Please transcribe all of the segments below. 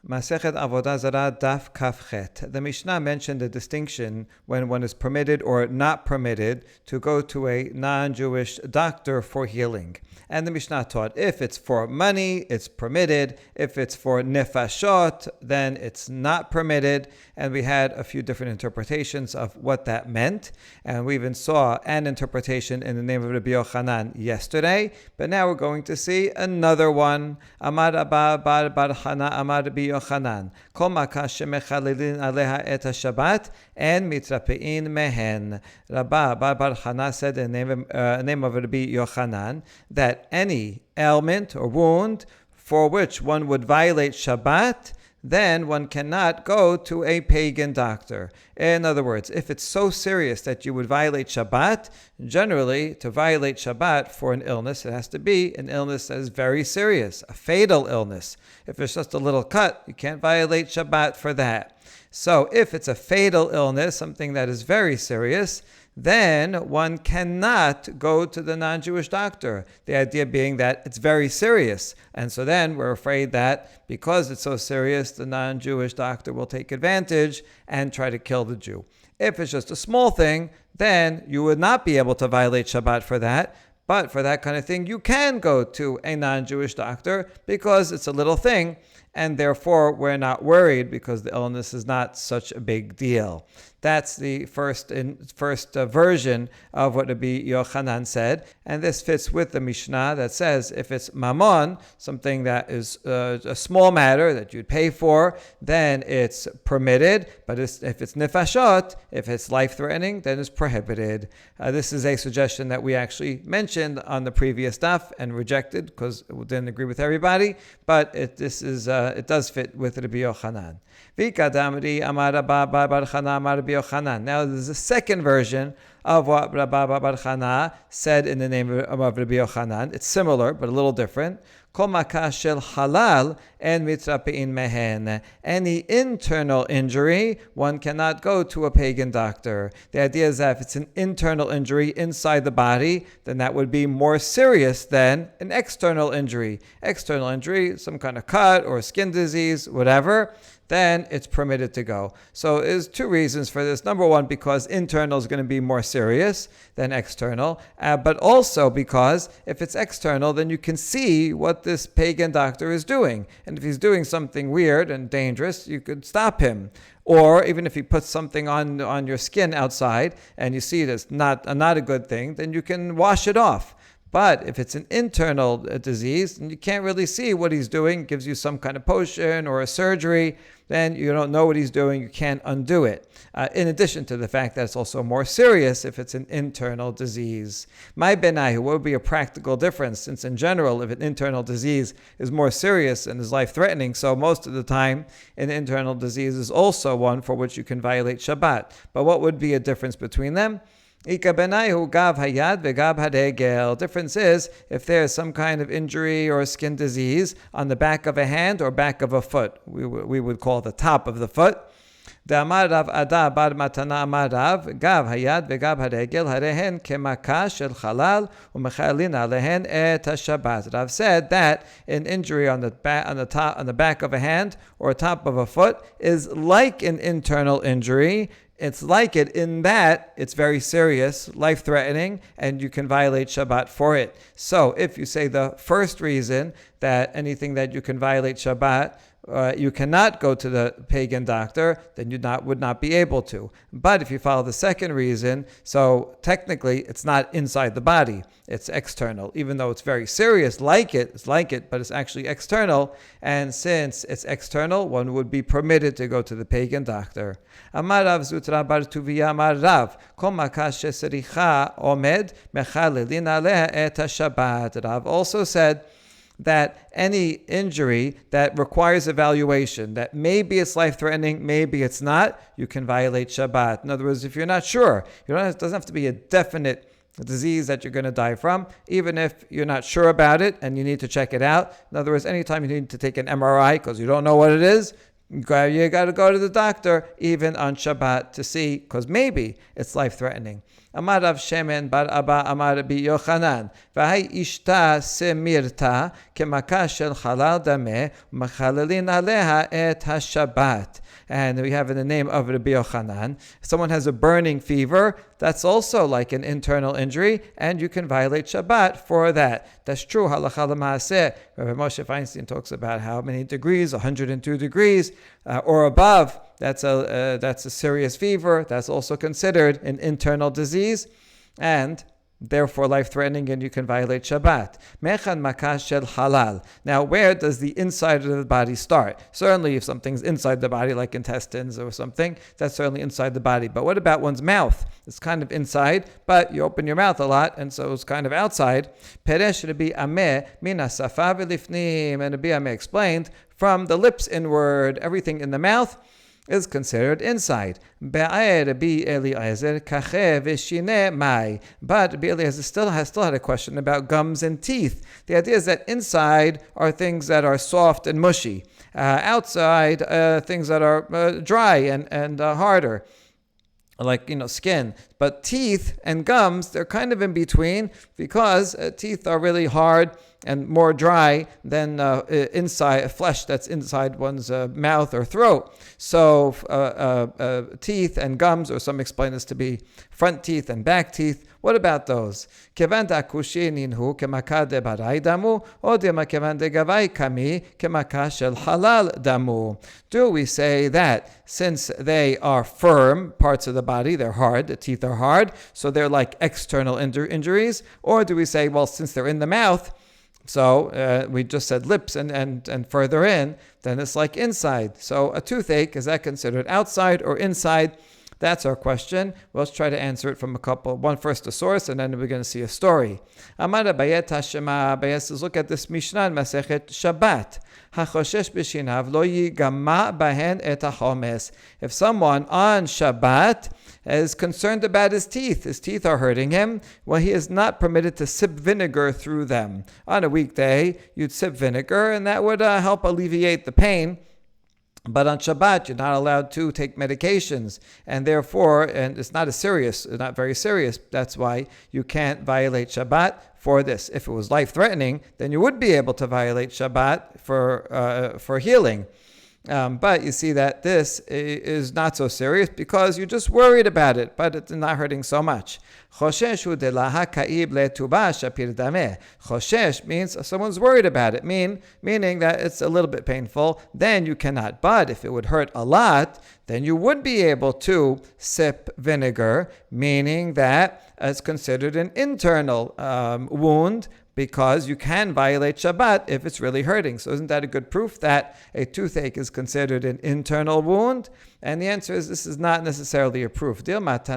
Masechet Avoda Zara Daf Kafchet. The Mishnah mentioned the distinction when one is permitted or not permitted to go to a non-Jewish doctor for healing. And the Mishnah taught if it's for money, it's permitted. If it's for nefashot, then it's not permitted. And we had a few different interpretations of what that meant. And we even saw an interpretation in the name of Rabbi Yochanan yesterday. But now we're going to see another one. Amar Abba Bar Bar Chana Amar Rabbi Yochanan. Kol makah shemechalelin aleha et Shabbat and mitrapein mehen. Rabbi Bar Bar Chana said in the name of Rabbi Yochanan that any ailment or wound for which one would violate Shabbat, then one cannot go to a pagan doctor. In other words, if it's so serious that you would violate Shabbat, generally, to violate Shabbat for an illness, it has to be an illness that is very serious, a fatal illness. If it's just a little cut, you can't violate Shabbat for that. So if it's a fatal illness, something that is very serious, then one cannot go to the non-Jewish doctor. The idea being that it's very serious. And so then we're afraid that because it's so serious, the non-Jewish doctor will take advantage and try to kill the Jew. If it's just a small thing, then you would not be able to violate Shabbat for that. But for that kind of thing, you can go to a non-Jewish doctor because it's a little thing. And therefore, we're not worried because the illness is not such a big deal. That's the first version of what Rabbi Yochanan said. And this fits with the Mishnah that says if it's mammon, something that is a small matter that you'd pay for, then it's permitted. But if it's nefashot, if it's life-threatening, then it's prohibited. This is a suggestion that we actually mentioned on the previous daf and rejected because it didn't agree with everybody. But it does fit with Rabbi Yochanan. Now there's a second version of what Rabbi Bar Chana said in the name of Rabbi Yochanan. It's similar, but a little different. Kol makah shel halal en mitrapein mehen. Any internal injury, one cannot go to a pagan doctor. The idea is that if it's an internal injury inside the body, then that would be more serious than an external injury. External injury, some kind of cut or skin disease, whatever, then it's permitted to go. So there's two reasons for this. Number one, because internal is going to be more serious than external, but also because if it's external, then you can see what this pagan doctor is doing. And if he's doing something weird and dangerous, you could stop him. Or even if he puts something on your skin outside and you see it's not a good thing, then you can wash it off. But if it's an internal disease and you can't really see what he's doing, gives you some kind of potion or a surgery, then you don't know what he's doing, you can't undo it. In addition to the fact that it's also more serious if it's an internal disease. My benai, what would be a practical difference? Since in general, if an internal disease is more serious and is life-threatening, so most of the time an internal disease is also one for which you can violate Shabbat. But what would be a difference between them? Difference is if there's some kind of injury or skin disease on the back of a hand or back of a foot. We would call the top of the foot. Rav said that an injury on the back of a hand or top of a foot is like an internal injury. It's like it in that it's very serious, life-threatening, and you can violate Shabbat for it. So if you say the first reason that anything that you can violate Shabbat, you cannot go to the pagan doctor, then you would not be able to. But if you follow the second reason, so technically it's not inside the body, it's external. Even though it's very serious, it's like it, but it's actually external. And since it's external, one would be permitted to go to the pagan doctor. Amar Rav Zutra bar Tuvia Amar Rav, Kol makah shesericha omed mechalelin aleha et Shabbat. Rav also said that any injury that requires evaluation, that maybe it's life-threatening, maybe it's not, you can violate Shabbat. In other words, if you're not sure, it doesn't have to be a definite disease that you're going to die from, even if you're not sure about it and you need to check it out. In other words, anytime you need to take an MRI because you don't know what it is, you got to go to the doctor even on Shabbat to see, because maybe it's life-threatening. Amar Rav Shemen bar Abba Amar Rabbi Yochanan, V'hai ishta semirta kemaka shel halal dameh machalelin aleha et hashabat. And we have in the name of Rabbi Yochanan, someone has a burning fever, that's also like an internal injury, and you can violate Shabbat for that. That's true, halacha l'maaseh. Rabbi Moshe Feinstein talks about how many degrees, 102 degrees or above, that's a serious fever. That's also considered an internal disease, and therefore life-threatening, and you can violate Shabbat. Mechan makash shel halal. Now, where does the inside of the body start? Certainly, if something's inside the body, like intestines or something, that's certainly inside the body. But what about one's mouth? It's kind of inside, but you open your mouth a lot, and so it's kind of outside. Peresh Rabbi Ameh mina safa v'lifnim, and Rabbi Ameh explained, from the lips inward, everything in the mouth is considered inside. But Rabbi Eliezer still had a question about gums and teeth. The idea is that inside are things that are soft and mushy. Outside, things that are dry and harder, like, skin. But teeth and gums, they're kind of in between, because teeth are really hard and more dry than inside flesh that's inside one's mouth or throat. So teeth and gums, or some explain this to be front teeth and back teeth. What about those? Do we say that since they are firm parts of the body, they're hard, the teeth are hard, so they're like external injuries? Or do we say, well, since they're in the mouth, so we just said lips and further in, then it's like inside. So a toothache, is that considered outside or inside? That's our question. Let's try to answer it from a couple. One first, a source, and then we're going to see a story. Amar Abaye Tashema. Abaye says, look at this Mishnah in Masechet Shabbat. HaChoshesh b'shinav lo yigama bahen et hachomes. If someone on Shabbat is concerned about his teeth are hurting him, well, he is not permitted to sip vinegar through them. On a weekday, you'd sip vinegar, and that would help alleviate the pain. But on Shabbat, you're not allowed to take medications, and therefore, and it's not very serious. That's why you can't violate Shabbat for this. If it was life-threatening, then you would be able to violate Shabbat for healing. But you see that this is not so serious because you're just worried about it, but it's not hurting so much. Choshesh means someone's worried about it, meaning that it's a little bit painful, then you cannot. But if it would hurt a lot, then you would be able to sip vinegar, meaning that it's considered an internal wound, because you can violate Shabbat if it's really hurting. So isn't that a good proof that a toothache is considered an internal wound? And the answer is, this is not necessarily a proof. No, maybe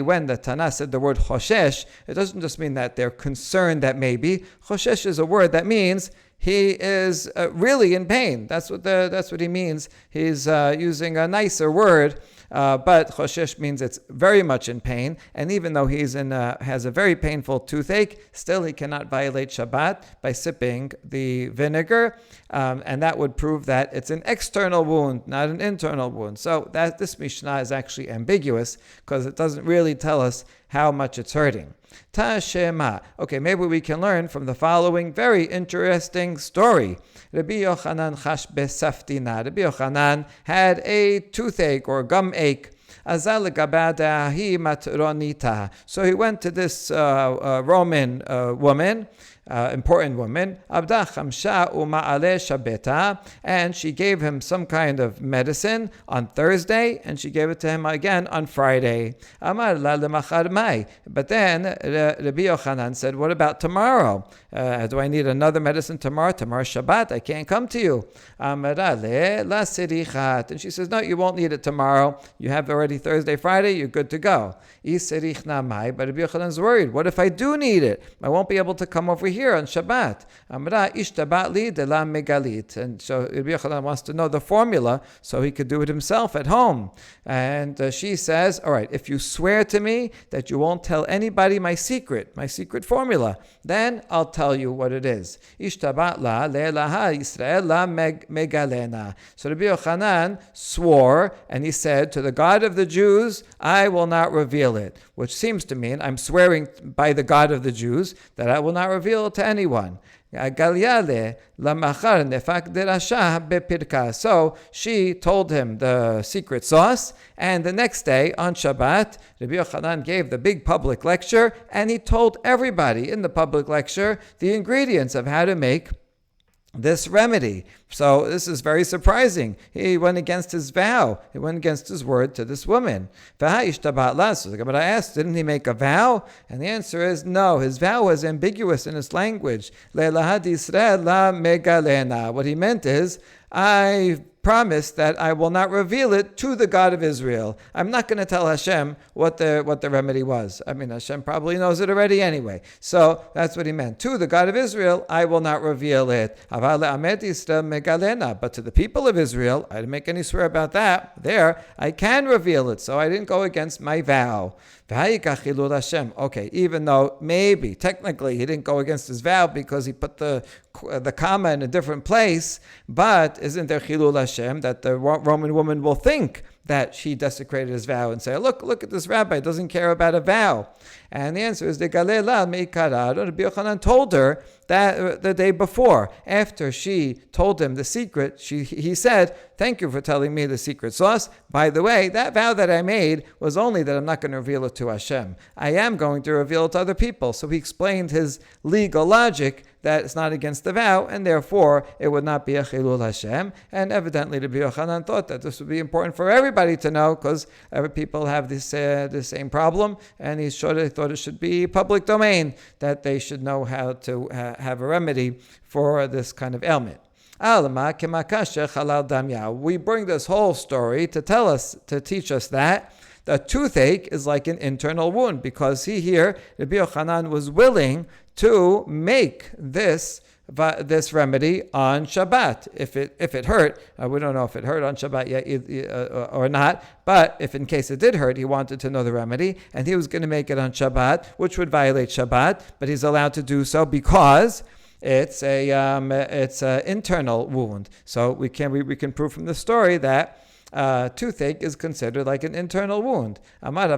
when the Tana said the word choshesh, it doesn't just mean that they're concerned that maybe. Choshesh is a word that means he is really in pain. That's what he means. He's using a nicer word. But choshesh means it's very much in pain, and even though he's has a very painful toothache, still he cannot violate Shabbat by sipping the vinegar, and that would prove that it's an external wound, not an internal wound. So that this Mishnah is actually ambiguous because it doesn't really tell us how much it's hurting. Tashema. Okay, maybe we can learn from the following very interesting story. Rabbi Yochanan chash besaftina. Rabbi Yochanan had a toothache or gum ache. So he went to this Roman woman, important woman, and she gave him some kind of medicine on Thursday, and she gave it to him again on Friday. But then Rabbi Yochanan said, what about tomorrow? Do I need another medicine tomorrow? Tomorrow's Shabbat, I can't come to you. And she says, no, you won't need it tomorrow. You have already Thursday, Friday, you're good to go. But Rabbi Yochanan is worried. What if I do need it? I won't be able to come over here on Shabbat? Amra ishtabat li de la megalit. And so Rabbi Yochanan wants to know the formula so he could do it himself at home. And she says, all right, if you swear to me that you won't tell anybody my secret formula, then I'll tell you what it is. Ishtabat la le'elaha Yisrael la megalena. So Rabbi Yochanan swore, and he said, to the God of the Jews, I will not reveal it, which seems to mean I'm swearing by the God of the Jews that I will not reveal it to anyone. So she told him the secret sauce, and the next day on Shabbat, Rabbi Yochanan gave the big public lecture, and he told everybody in the public lecture the ingredients of how to make this remedy. So this is very surprising. He went against his vow. He went against his word to this woman. But I asked, didn't he make a vow? And the answer is no. His vow was ambiguous in its language. What he meant is, I promise that I will not reveal it to the God of Israel. I'm not going to tell Hashem what the remedy was. I mean, Hashem probably knows it already anyway. So that's what he meant. To the God of Israel, I will not reveal it. But to the people of Israel, I didn't make any swear about that. There, I can reveal it. So I didn't go against my vow. Okay, even though maybe technically he didn't go against his vow because he put the comma in a different place, but isn't there chilul Hashem that the Roman woman will think that she desecrated his vow and say, look at this rabbi, doesn't care about a vow? And the answer is, Rabbi Yochanan told her that the day before, after she told him the secret, he said, thank you for telling me the secret sauce. By the way, that vow that I made was only that I'm not going to reveal it to Hashem. I am going to reveal it to other people. So he explained his legal logic that it's not against the vow, and therefore it would not be a chilul Hashem. And evidently Rabbi Yochanan thought that this would be important for everybody to know, because every people have this same problem, and he thought it should be public domain, that they should know how to have a remedy for this kind of ailment. We bring this whole story to teach us that the toothache is like an internal wound, because Rabbi Yochanan was willing to make this remedy on Shabbat. If it hurt, we don't know if it hurt on Shabbat yet or not, but if in case it did hurt, he wanted to know the remedy, and he was going to make it on Shabbat, which would violate Shabbat, but he's allowed to do so because it's an internal wound. So we can prove from the story that toothache is considered like an internal wound. However,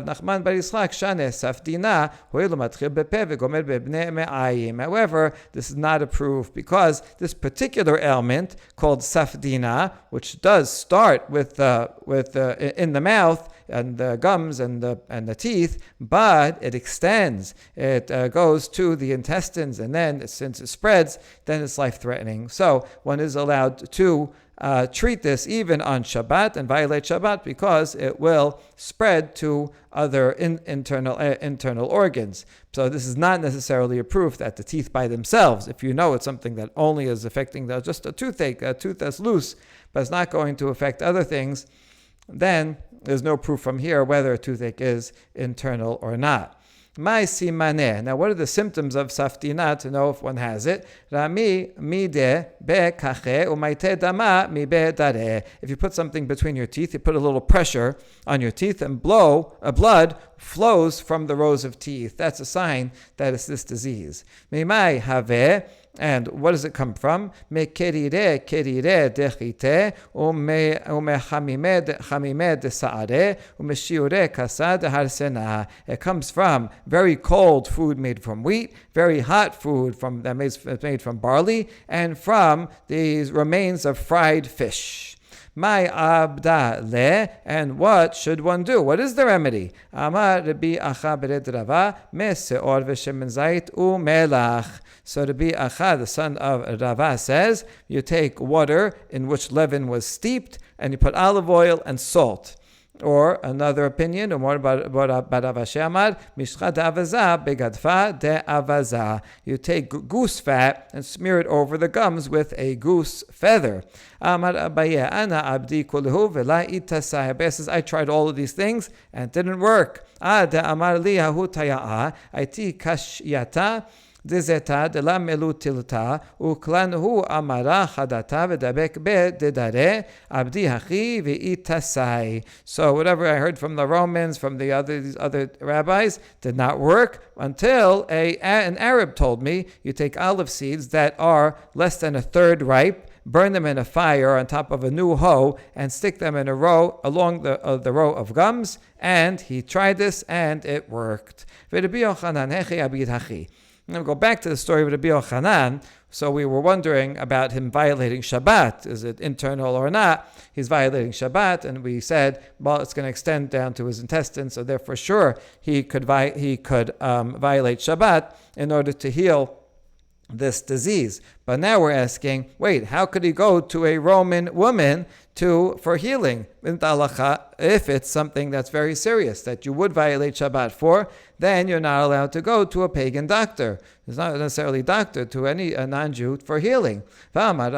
this is not a proof, because this particular ailment called safdina, which does start with in the mouth and the gums and the teeth, but it extends. It goes to the intestines, and then since it spreads, then it's life-threatening. So one is allowed to treat this even on Shabbat and violate Shabbat, because it will spread to other internal organs. So this is not necessarily a proof that the teeth by themselves, if you know it's something that only is affecting just a toothache, a tooth that's loose, but it's not going to affect other things, then there's no proof from here whether a toothache is internal or not. Now, what are the symptoms of saftina to know if one has it? If you put something between your teeth, you put a little pressure on your teeth, and blood flows from the rows of teeth. That's a sign that it's this disease. And what does it come from? It comes from very cold food made from wheat, very hot food made from barley, and from these remains of fried fish. My abda le, and what should one do? What is the remedy? Amar Rabbi Acha bered Rava meseor v'shemen zayit umelach. So Rabbi Acha, the son of Rava, says you take water in which leaven was steeped, and you put olive oil and salt. Or another opinion, you take goose fat and smear it over the gums with a goose feather. Abaye says, I tried all of these things and it didn't work. dizeta de la melutilta uklanhu amara hadata v'dabek be didare abdi hachi v'itasai. So whatever I heard from the Romans, from these other rabbis, did not work until an Arab told me, you take olive seeds that are less than a third ripe, burn them in a fire on top of a new hoe, and stick them in a row along the row of gums. And he tried this, and it worked. I'm going to go back to the story of Rabbi Yochanan. So we were wondering about him violating Shabbat. Is it internal or not? He's violating Shabbat, and we said, well, it's going to extend down to his intestines, so therefore, sure, he could violate Shabbat in order to heal this disease. But now we're asking, wait, how could he go to a Roman woman for healing? If it's something that's very serious that you would violate Shabbat for, then you're not allowed to go to a pagan doctor. It's not necessarily doctor, to any non-Jew for healing. We started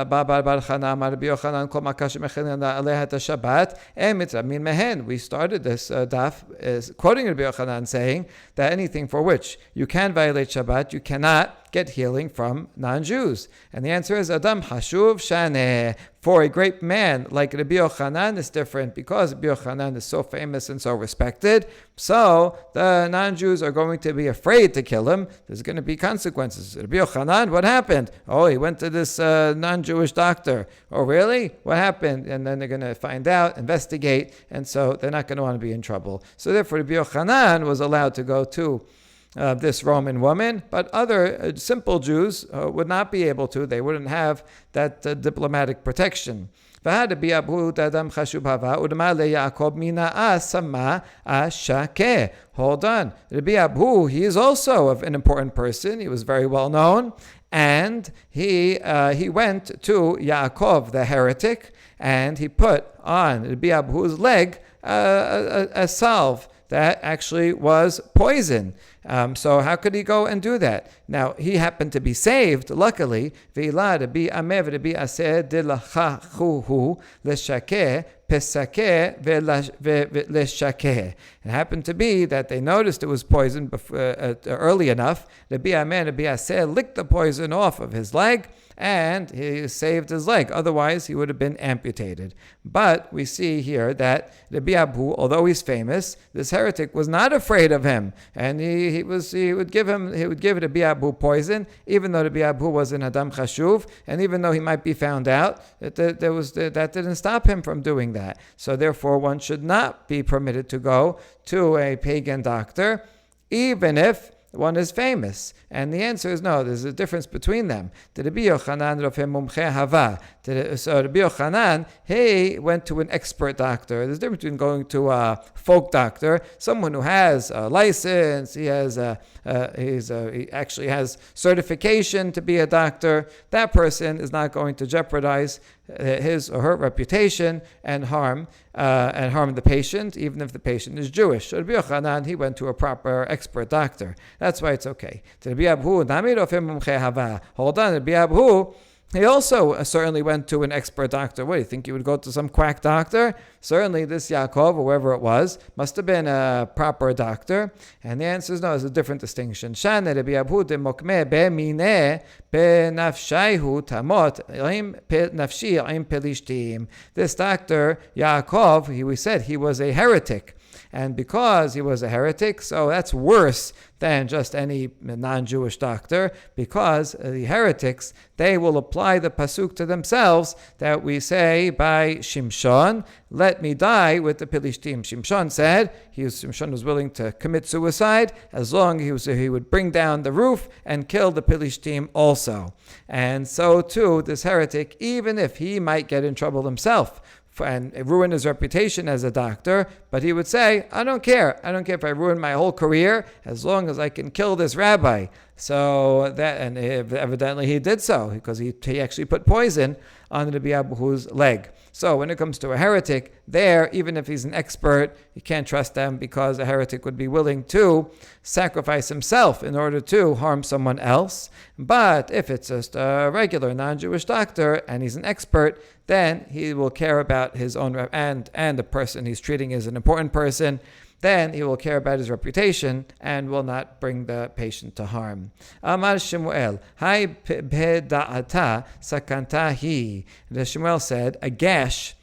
this daf quoting Rabbi Yochanan saying that anything for which you can violate Shabbat, you cannot get healing from non-Jews. And the answer is Adam Hashuv Shaneh. For a great man like Rabbi Yochanan is different, because Rabbi Yochanan is so famous and so respected. So the non-Jews are going to be afraid to kill him. There's going to be consequences. Rabbi Yochanan, what happened? Oh, he went to this non-Jewish doctor. Oh, really? What happened? And then they're going to find out, investigate, and so they're not going to want to be in trouble. So therefore, Rabbi Yochanan was allowed to go to this Roman woman, but other simple Jews would not be able to. They wouldn't have that diplomatic protection. Hold on. Rabbi Abu, he is also an important person. He was very well known, and he went to Yaakov, the heretic, and he put on Rabbi Abu's leg a salve that actually was poison. So how could he go and do that? Now, he happened to be saved, luckily. It happened to be that they noticed it was poison early enough. Rabbi Aseh licked the poison off of his leg, and he saved his leg. Otherwise, he would have been amputated. But we see here that Rabbi Abu, although he's famous, this heretic was not afraid of him, and he would give Rabbi Abu poison, even though Rabbi Abu was an Adam Chashuv, and even though he might be found out, that didn't stop him from doing that. So therefore, one should not be permitted to go to a pagan doctor, even if one is famous. And the answer is no, there's a difference between them. So Rabbi Yochanan, he went to an expert doctor. There's a difference between going to a folk doctor, someone who has a license, he actually has certification to be a doctor. That person is not going to jeopardize his or her reputation and harm the patient, even if the patient is Jewish. So Rabbi Yochanan, he went to a proper expert doctor. That's why it's okay. Hold on, Rabbi Abu, he also certainly went to an expert doctor. What, do you think he would go to some quack doctor? Certainly this Yaakov, or whoever it was, must have been a proper doctor. And the answer is no, there's a different distinction. This doctor, Yaakov, we said he was a heretic. And because he was a heretic, so that's worse than just any non-Jewish doctor, because the heretics, they will apply the pasuk to themselves that we say by Shimshon, let me die with the Pilishtim. Shimshon said, Shimshon was willing to commit suicide as long as he would bring down the roof and kill the Pilishtim also. And so too, this heretic, even if he might get in trouble himself, and ruin his reputation as a doctor, but he would say, I don't care if I ruin my whole career, as long as I can kill this rabbi. So that, and evidently he did so, because he actually put poison on Rabbi Abu's leg. So when it comes to a heretic, there, even if he's an expert, you can't trust them, because a heretic would be willing to sacrifice himself in order to harm someone else. But if it's just a regular non-Jewish doctor and he's an expert, then he will care about his own and the person he's treating is an important person, then he will care about his reputation and will not bring the patient to harm. Amar Shemuel, Hai beda'ata sakanta hi. The Shemuel said, a gash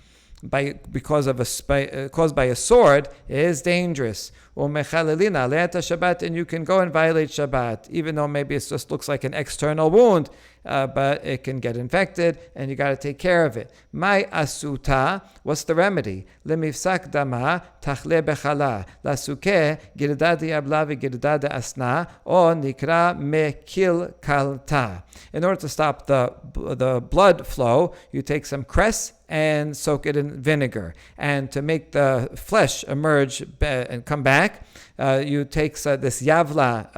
caused by a sword is dangerous. And you can go and violate Shabbat, even though maybe it just looks like an external wound, but it can get infected, and you got to take care of it. My asuta, what's the remedy? Lemifsak dama tachle bechala lasuke girdad yabla v'girdad asna o nikra mekil kalta. In order to stop the blood flow, you take some cress and soak it in vinegar. And to make the flesh emerge and come back, you take this yavla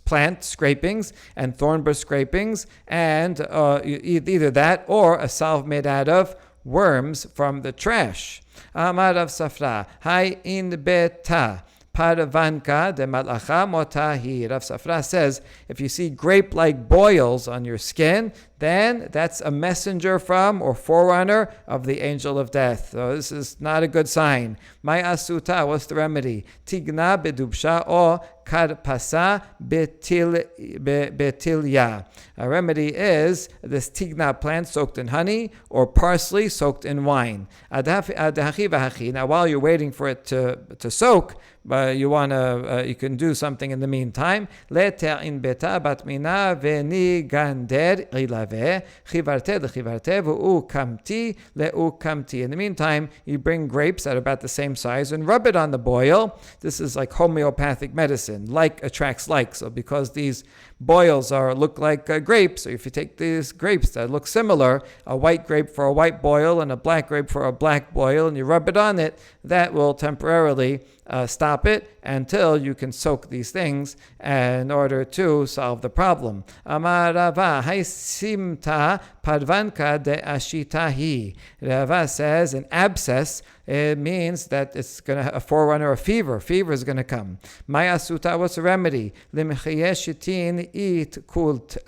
plant scrapings and thornbush scrapings, and either that or a salve made out of worms from the trash. Amar Rav Safra, Hai in beta. Paravanka de malacha motahi. Rav Safra says, if you see grape-like boils on your skin, then that's a messenger from or forerunner of the angel of death. So this is not a good sign. My asuta, what's the remedy? Tigna bedubsha or karpasa betilya. A remedy is this tigna plant soaked in honey or parsley soaked in wine. Now while you're waiting for it to soak, but you can do something in the meantime. In the meantime, you bring grapes that are about the same size and rub it on the boil. This is like homeopathic medicine. Like attracts like. So because these boils look like grapes, so if you take these grapes that look similar, a white grape for a white boil and a black grape for a black boil, and you rub it on it, that will temporarily stop it until you can soak these things in order to solve the problem. Amar Rava, Haisimta Parvanka de Ashitahi. Rava says an abscess, it means that it's going to a forerunner of fever. Fever is going to come. Maya Suta, what's the remedy? Limchiyeshitin it kutle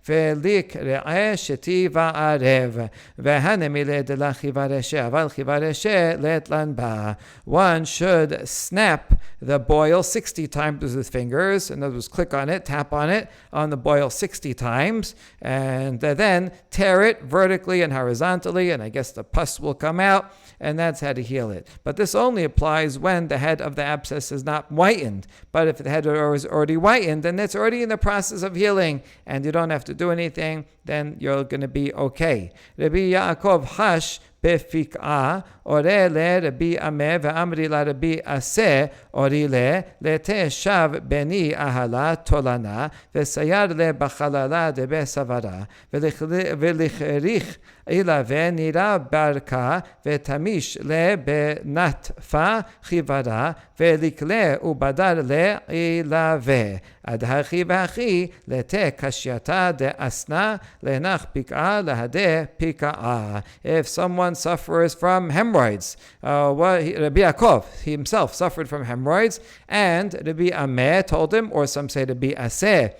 velik re'eh sheti va'arev vehanemile de la chivareshe aval chivareshe letlan ba. One should snap the boil 60 times with his fingers. In other words, click on it, tap on it, on the boil 60 times, and then tear it vertically and horizontally, and I guess the pus will come out, and that's how to heal it. But this only applies when the head of the abscess is not whitened. But if the head is already whitened, then it's already in the process of healing, and you don't have to do anything, then you're going to be okay. Rabbi Yaakov Hash בפיקעה, אורה לרבי עמה ואמרי לרבי עשה, אורי לתשב בני אהלה תולנה, וסייר בחללה דבי סברה, ולכריך ילווה נירה ברכה, ותמיש בנטפה חיברה, ולקלה ובדר לילווה. עד הכי והכי לתה קשייתה דאסנה, לנח פיקעה להדה פיקעה. If someone suffers from hemorrhoids, Rabbi Yaakov, he himself suffered from hemorrhoids, and Rabbi Ameh told him, or some say Rabbi Aseh,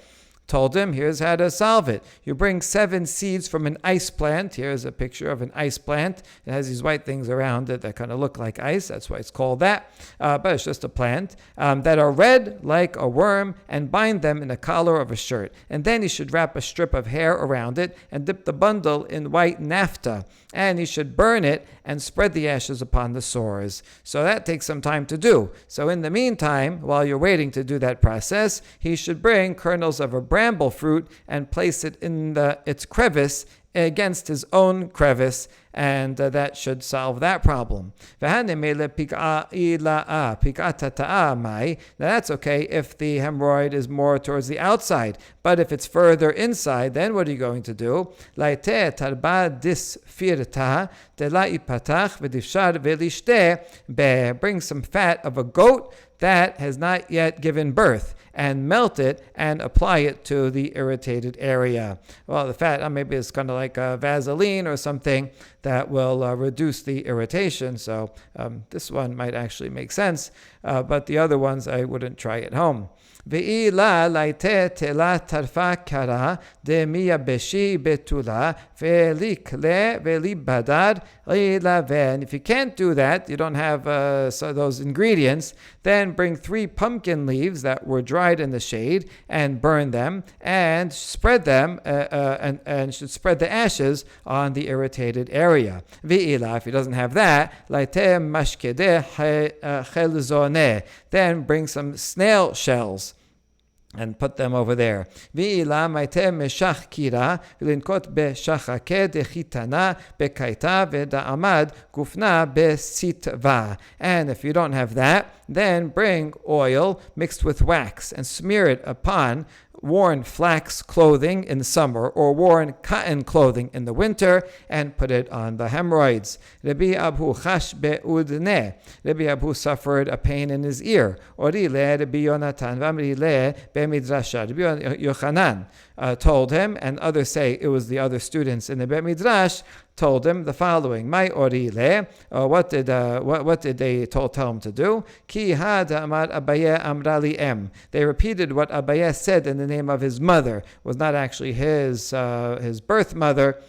told him, here's how to solve it. You bring 7 seeds from an ice plant. Here's a picture of an ice plant. It has these white things around it that kind of look like ice. That's why it's called that. But it's just a plant that are red like a worm, and bind them in the collar of a shirt. And then you should wrap a strip of hair around it and dip the bundle in white naphtha. And you should burn it and spread the ashes upon the sores. So that takes some time to do. So in the meantime, while you're waiting to do that process, he should bring kernels of a bramble fruit and place it in its crevice against his own crevice, and that should solve that problem. Now that's okay if the hemorrhoid is more towards the outside, but if it's further inside, then what are you going to do? Bring some fat of a goat that has not yet given birth, and melt it and apply it to the irritated area. Well, the fat, maybe it's kind of like a Vaseline or something that will reduce the irritation. So this one might actually make sense, but the other ones I wouldn't try at home. Ve'ila laite tela tarfa kara de miyabeshi betula ve'likle ve'libadad ilave. And if you can't do that, you don't have those ingredients, then bring 3 pumpkin leaves that were dried in the shade and burn them and spread them and should spread the ashes on the irritated area. Ve'ila, if he doesn't have that, laite mashkede chelzone, then bring some snail shells and put them over there. Ve'ila maite meshach kira v'linkot beshachake dechitana bekaita v'da'amad gufna besitva. And if you don't have that, then bring oil mixed with wax and smear it upon worn flax clothing in summer or worn cotton clothing in the winter and put it on the hemorrhoids. Rabbi Abu chash be'udne. Rabbi Abu suffered a pain in his ear. Orile Rabbi Yonatan v'amrile be'midrasha. Rabbi Yochanan told him, and others say it was the other students in the Bet Midrash, told him the following: My orile, what did they tell him to do? Ki had amar Abaye amrali em. They repeated what Abaye said in the name of his mother. It was not actually his birth mother,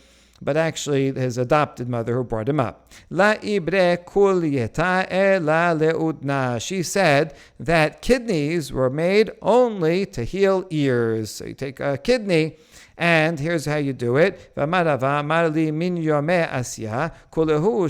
but actually his adopted mother who brought him up. La ibre kulyeta ela leudna. She said that kidneys were made only to heal ears. So you take a kidney, and here's how you do it. V'amarava marli min yome asya kulehu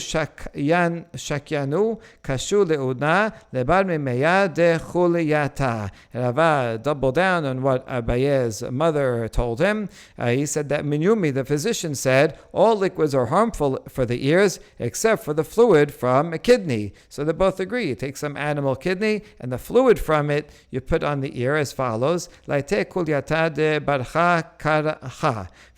shakyanu kashu leudna lebar memeya de chuliyata. Rava doubled down on what Abaye's mother told him. He said that Minyumi, the physician, said all liquids are harmful for the ears except for the fluid from a kidney. So they both agree. You take some animal kidney and the fluid from it you put on the ear as follows: Laite kulyata de barcha kara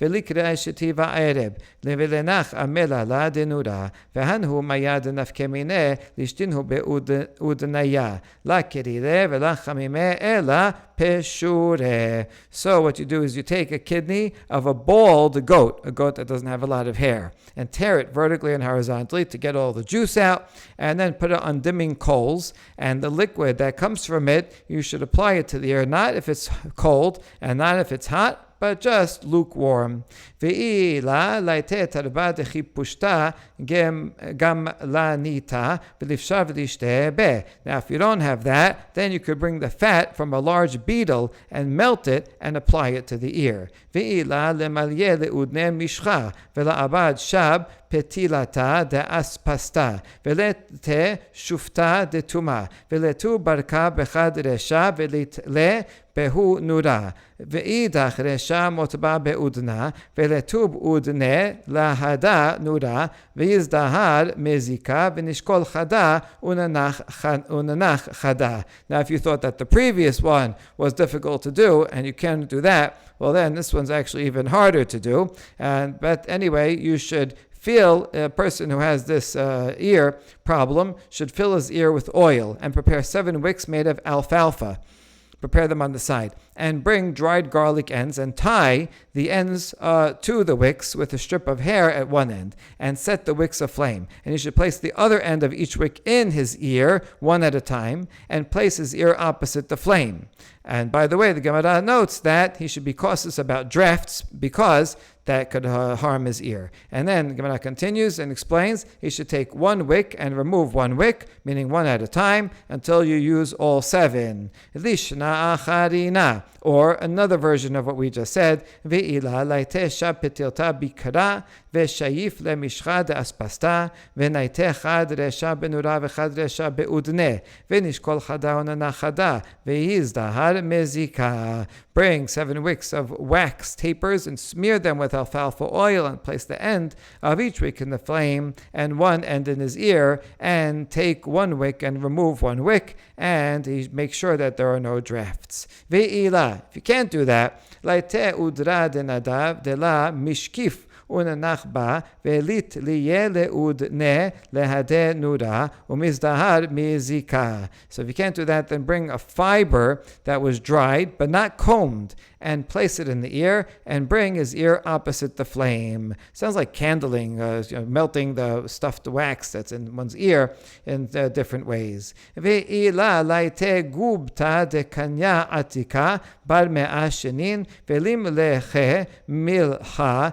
velikra shetiva ereb levelenach amela la denura vehanhu mayad nafkemine lishtinhu beudnaya la kerire velachamime ela peshure. So what you do is you take a kidney of a bald goat, a goat that doesn't have a lot of hair, and tear it vertically and horizontally to get all the juice out, and then put it on dimming coals, and the liquid that comes from it, you should apply it to the ear, not if it's cold and not if it's hot, but just lukewarm. Ve'ila laite tarba dechipushta gam lanita v'lifshav l'ishte be. Now, if you don't have that, then you could bring the fat from a large beetle and melt it and apply it to the ear. Ve'ila lemalye leudne mishcha ve'la'abad shab petilata de aspasta ve'lete shufta de tuma ve'letu barka bechad resha ve'litle behu nura ve'idach resha motba beudna ve'letub udne lahada nura ve'izdahar mezika ve'nishkol chada unanach chada. Now, if you thought that the previous one was difficult to do and you can't do that, well, then this one's actually even harder to do. But anyway, you should fill a person who has this ear problem should fill his ear with oil and prepare 7 wicks made of alfalfa. Prepare them on the side, and bring dried garlic ends and tie the ends to the wicks with a strip of hair at one end, and set the wicks aflame. And he should place the other end of each wick in his ear, one at a time, and place his ear opposite the flame. And by the way, the Gemara notes that he should be cautious about drafts because that could harm his ear. And then the Gemara continues and explains he should take 1 wick and remove 1 wick, meaning one at a time, until you use all 7. Lishna acharina, or another version of what we just said, ve'ila laite shapetilta bikara ve'shayif lemishcha de aspasta ve'naite chad resha benura ve'chad resha beudne ve'nishkol chada onana chada ve'izdahar mezika. Bring 7 wicks of wax tapers and smear them with alfalfa oil and place the end of each wick in the flame and 1 end in his ear, and take 1 wick and remove 1 wick, and make sure that there are no drafts. Ve'ila, if you can't do that, Laite udra de nadav de la mishkif unanach ba velit liye leudne lehade nura umizdahar mizika. So if you can't do that, then bring a fiber that was dried but not combed and place it in the ear and bring his ear opposite the flame. Sounds like candling, melting the stuffed wax that's in one's ear in different ways. Ve'ila laite gubta de kanya atika bar me'a shenin velim leche milcha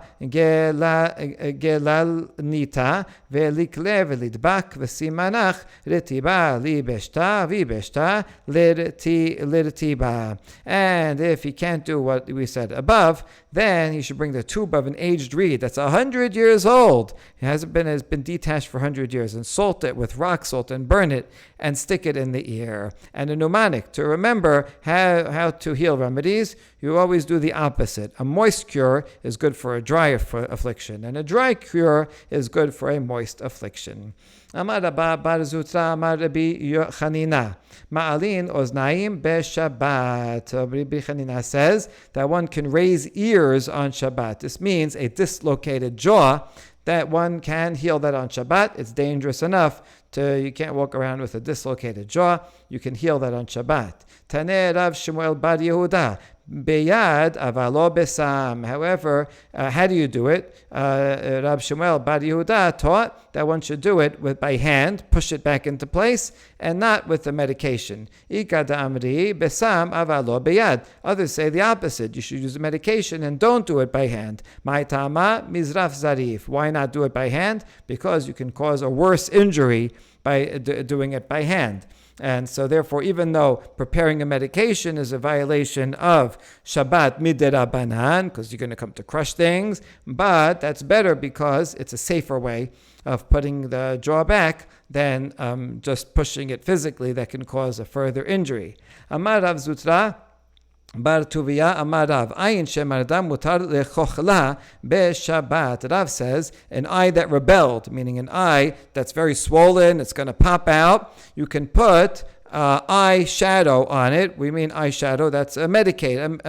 gelalnita velikle velidbak vesimanach retiba libeshta vibeshta lirtiba. And if he can't do what we said above, then he should bring the tube of an aged reed that's 100 years old. It has been detached for 100 years, and salt it with rock salt and burn it and stick it in the ear. And a mnemonic to remember how to heal remedies, you always do the opposite. A moist cure is good for a dry affliction, and a dry cure is good for a moist affliction. Amar Rabba bar Zutra Amar Rabbi Chanina Ma'alin Oznaim Beshabbat. Rabbi Chanina says that one can raise ears on Shabbat. This means a dislocated jaw, that one can heal that on Shabbat. It's dangerous enough you can't walk around with a dislocated jaw. You can heal that on Shabbat. Taneh Rav Shmuel bar Yehuda Beyad avalo besam. However, how do you do it? Rab Shmuel bar Yehuda taught that one should do it by hand, push it back into place, and not with the medication. Ika amri besam avalo beyad. Others say the opposite. You should use the medication and don't do it by hand. Ma'itama mizraf zarif. Why not do it by hand? Because you can cause a worse injury by doing it by hand. And so therefore, even though preparing a medication is a violation of Shabbat midirabanan, because you're going to come to crush things, but that's better because it's a safer way of putting the jaw back than just pushing it physically that can cause a further injury. Amar Rav Zutra bar Tuvia Amar Rav Ayin shemardam mutar lechochla beShabbat. Rav says an eye that rebelled, meaning an eye that's very swollen, it's going to pop out. You can put eye shadow on it. We mean eyeshadow. That's a medication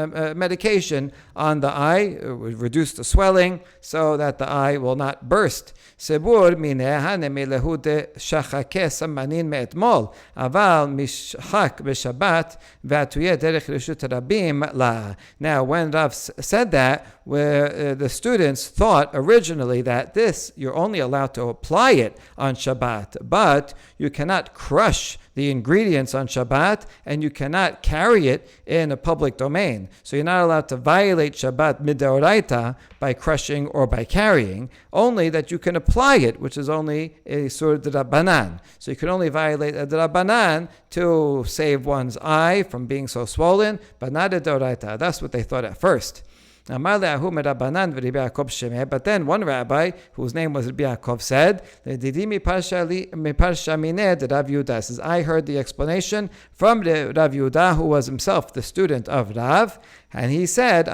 on the eye. It would reduce the swelling so that the eye will not burst. Sebur mineha nemelehude shachake samanin me'etmol aval mishchak b'Shabbat v'atuye derech reshut rabim la. Now, when Rav said that, where the students thought originally that this you're only allowed to apply it on Shabbat, but you cannot crush the ingredients on Shabbat, and you cannot carry it in a public domain. So you're not allowed to violate Shabbat midoraita by crushing or by carrying, only that you can apply it, which is only a sur d'Rabbanan. So you can only violate a d'Rabbanan to save one's eye from being so swollen, but not a doraita. That's what they thought at first. But then one rabbi, whose name was Rabbi Yaakov, said, says, I heard the explanation from the Rav Yehuda, who was himself the student of Rav, and he said,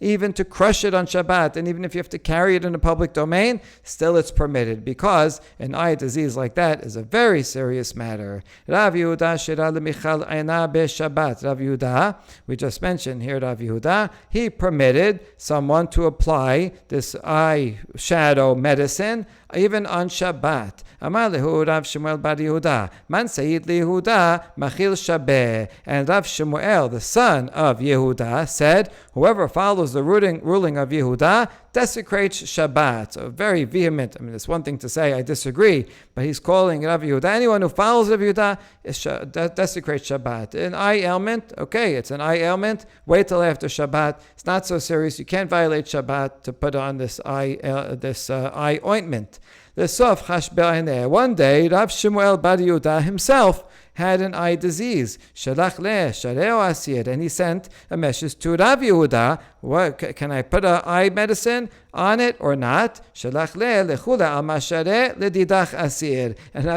even to crush it on Shabbat, and even if you have to carry it in a public domain, still it's permitted, because an eye disease like that is a very serious matter. Rav Yehuda, we just mentioned here, Rav Yehuda, he permitted someone to apply this eye shadow medicine even on Shabbat. Amar lehu Rav Shmuel bar Yehuda, man sayid leYehuda machil shabeh. And Rav Shmuel, the son of Yehuda, said, whoever follows the ruling of Yehuda desecrates Shabbat. So very vehement. I mean, it's one thing to say, I disagree, but he's calling Rav Yehuda, anyone who follows Rav Yehuda desecrates Shabbat. An eye ailment, okay, it's an eye ailment, wait till after Shabbat. It's not so serious. You can't violate Shabbat to put on this eye ointment. One day, Rav Shmuel bar Yehuda himself had an eye disease. And he sent a message to Rav Yehuda, can I put an eye medicine on it or not? And Rav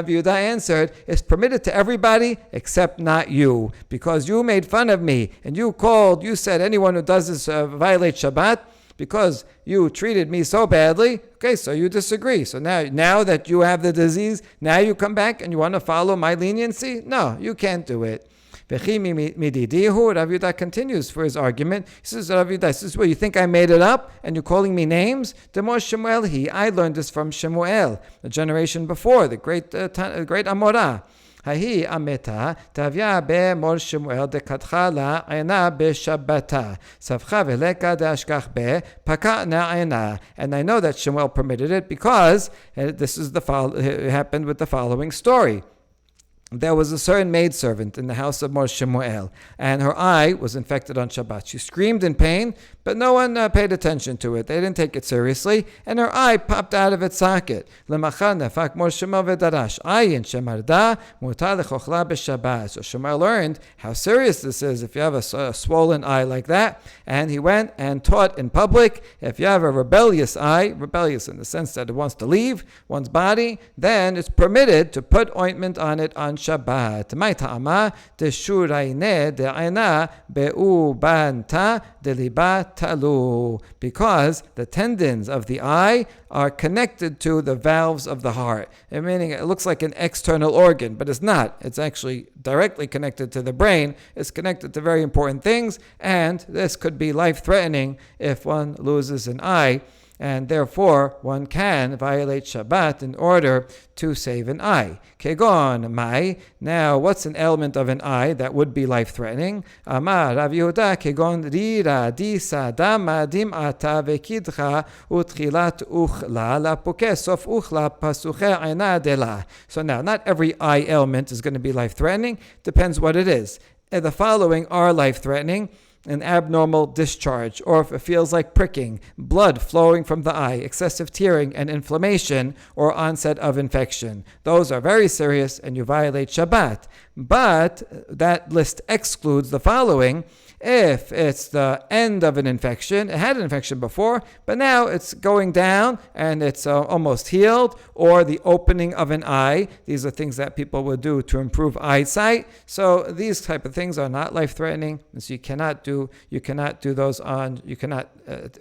Yehuda answered, it's permitted to everybody except not you, because you made fun of me, and you said anyone who does this violates Shabbat, because you treated me so badly. Okay, so you disagree. So now that you have the disease, now you come back and you want to follow my leniency? No, you can't do it. Vechi mididihu, Rav Yehuda continues for his argument. He says, Rav Yehuda, this is what you think I made it up and you're calling me names? Demo Shemuel I learned this from Shemuel, the generation before, the great Amorah. Hahi ameta tavya be mor Shemuel de katchala aina be shabbata savcha veleka de ashkach be pakana aina. And I know that Shemuel permitted it because this is it happened with the following story. There was a certain maidservant in the house of Mor Shemuel, and her eye was infected on Shabbat. She screamed in pain, but no one paid attention to it. They didn't take it seriously, and her eye popped out of its socket. So Shemuel learned how serious this is if you have a swollen eye like that, and he went and taught in public, if you have a rebellious eye, rebellious in the sense that it wants to leave one's body, then it's permitted to put ointment on it on Shabbat. My ta'ama deshurayne de'ayna be'u banta deliba talu. Because the tendons of the eye are connected to the valves of the heart. Meaning it looks like an external organ, but it's not. It's actually directly connected to the brain. It's connected to very important things, and this could be life-threatening if one loses an eye. And therefore, one can violate Shabbat in order to save an eye. Kegon mai. Now, what's an element of an eye that would be life-threatening? Amar Rav Yehuda kegon rira disa dama dim'ata vekidcha utchilat uchla lapuke sof uchla pasuche aina dela. So now, not every eye ailment is going to be life-threatening. Depends what it is. The following are life-threatening: an abnormal discharge, or if it feels like pricking, blood flowing from the eye, excessive tearing and inflammation, or onset of infection. Those are very serious and you violate Shabbat. But that list excludes the following. If it's the end of an infection, it had an infection before, but now it's going down and it's almost healed, or the opening of an eye. These are things that people would do to improve eyesight. So these type of things are not life-threatening. So you cannot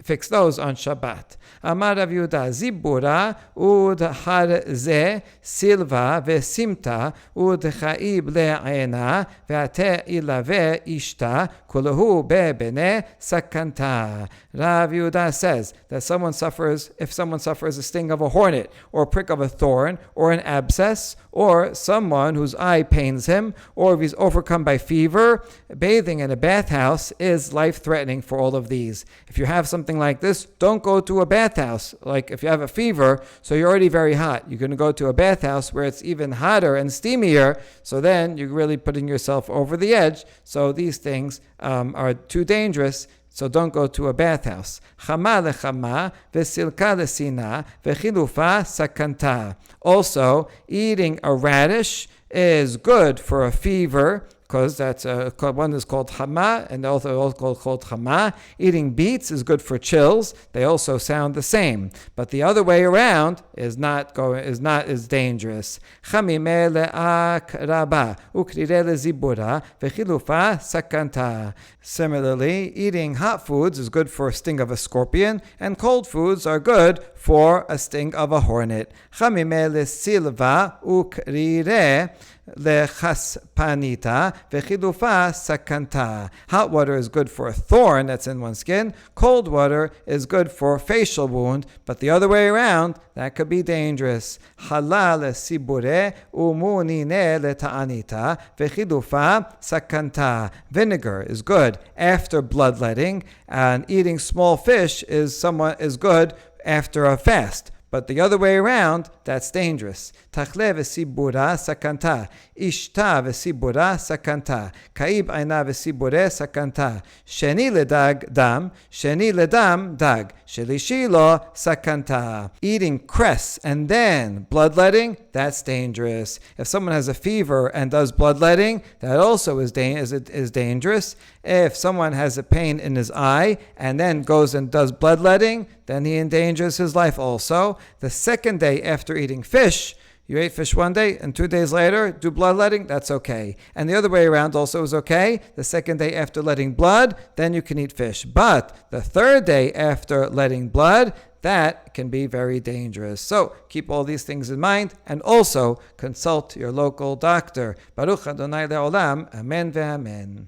fix those on Shabbat. Amar Rav Yehuda zibura ud harze silva vesimta ud chaib le'ena ve'ate ilave ishta kulahu be'bene sakanta. Rav Yehuda says that if someone suffers a sting of a hornet, or a prick of a thorn, or an abscess, or someone whose eye pains him, or if he's overcome by fever, bathing in a bathhouse is life-threatening for all of these. If you have something like this, don't go to a bathhouse. Like if you have a fever, so you're already very hot, you're going to go to a bathhouse where it's even hotter and steamier, so then you're really putting yourself over the edge. So these things are too dangerous. So don't go to a bathhouse. Chama lechama v'silka lesina v'chilufa sakanta. Also, eating a radish is good for a fever, because that's one is called hama, and also called hama. Eating beets is good for chills. They also sound the same, but the other way around is not as dangerous. Chamime le'akraba ukrire lezibura v'chilufa sakanta. Similarly, eating hot foods is good for a sting of a scorpion, and cold foods are good for a sting of a hornet. Chamime le'silva ukrire lechaspanita v'chilufa sakanta. Hot water is good for a thorn that's in one's skin. Cold water is good for a facial wound, but the other way around, that could be dangerous. Halal sibure umunine leta'anita v'chilufa sakanta. Vinegar is good after bloodletting, and eating small fish is good after a fast. But the other way around, that's dangerous. Tachle v'sibura sakanta. Ishta v'sibura sakanta. Kaib aina v'sibure sakanta. Sheni ledag dam. Sheni ledam dag. Shelishi lo sakanta. Eating cress and then bloodletting, that's dangerous. If someone has a fever and does bloodletting, that also is dangerous. If someone has a pain in his eye and then goes and does bloodletting, then he endangers his life also. The second day after eating fish, you ate fish one day and 2 days later do bloodletting, that's okay. And the other way around also is okay. The second day after letting blood, then you can eat fish. But the third day after letting blood, that can be very dangerous. So keep all these things in mind, and also consult your local doctor. Baruch Adonai Le'olam. Amen ve'amen.